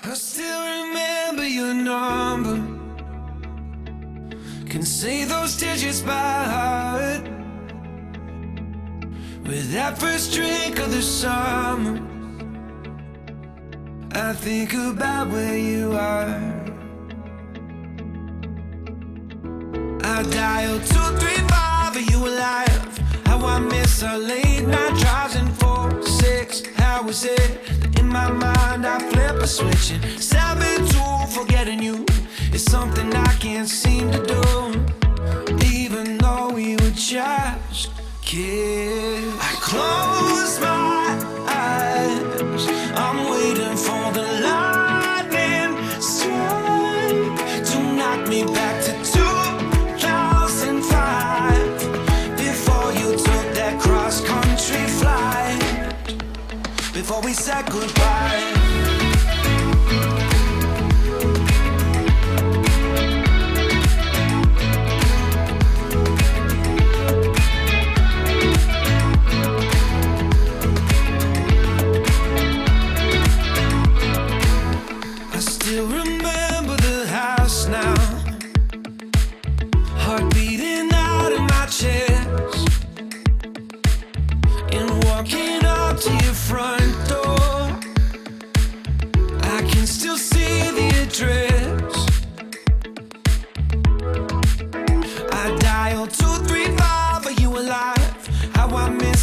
I still remember your number. Can say those digits by heart. With that first drink of the summer, I think about where you are. I dial 235, are you alive? How I miss our late night drives in 4-6. How is it that in my mind I flip a switch and 7-2, forgetting you is something I can't seem to do. Even though we were just kids, I close my eyes, I'm waiting for the lightning strike to knock me back to 2005, before you took that cross-country flight, before we said goodbye.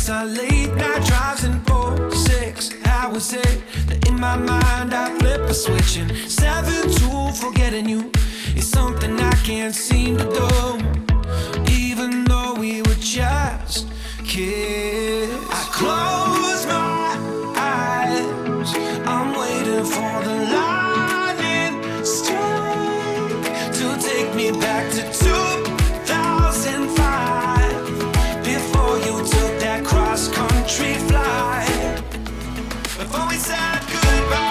Our late night drives in 4-6. How is it that in my mind I flip a switch and 7-2, forgetting you is something I can't seem to do. Even though we were just kids, I close my eyes, I'm waiting for the lightning strike to take me back to 2005, before you took that cross-country flight, before we said goodbye.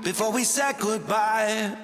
Before we said goodbye.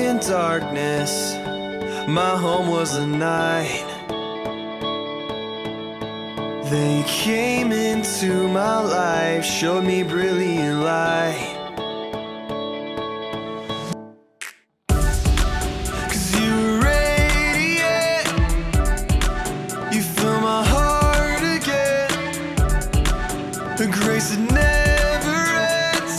in darkness. My home was the night. Then you came into my life, showed me brilliant light. 'Cause you radiate, you fill my heart again. The grace that never ends.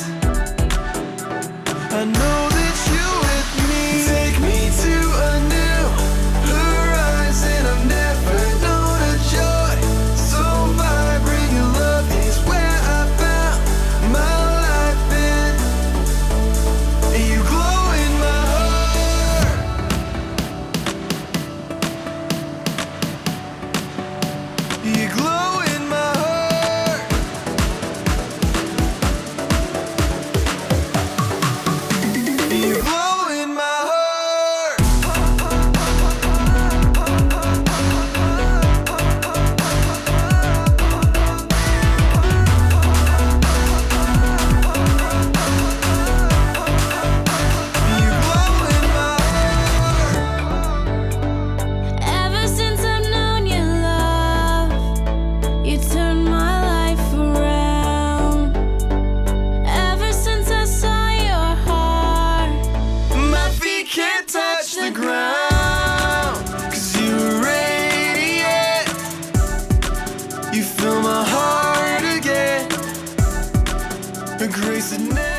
I know that you with me. Take me to a new horizon. I've never known a joy so vibrant. Your love is where I found my life in. And you glow in my heart. You glow in my heart. You glow in my heart. You glow in my heart. Ever since I've known your love, you turned my life around. Ever since I saw your heart, My feet can't touch the ground. 'Cause you radiate, you fill my heart again. A grace that never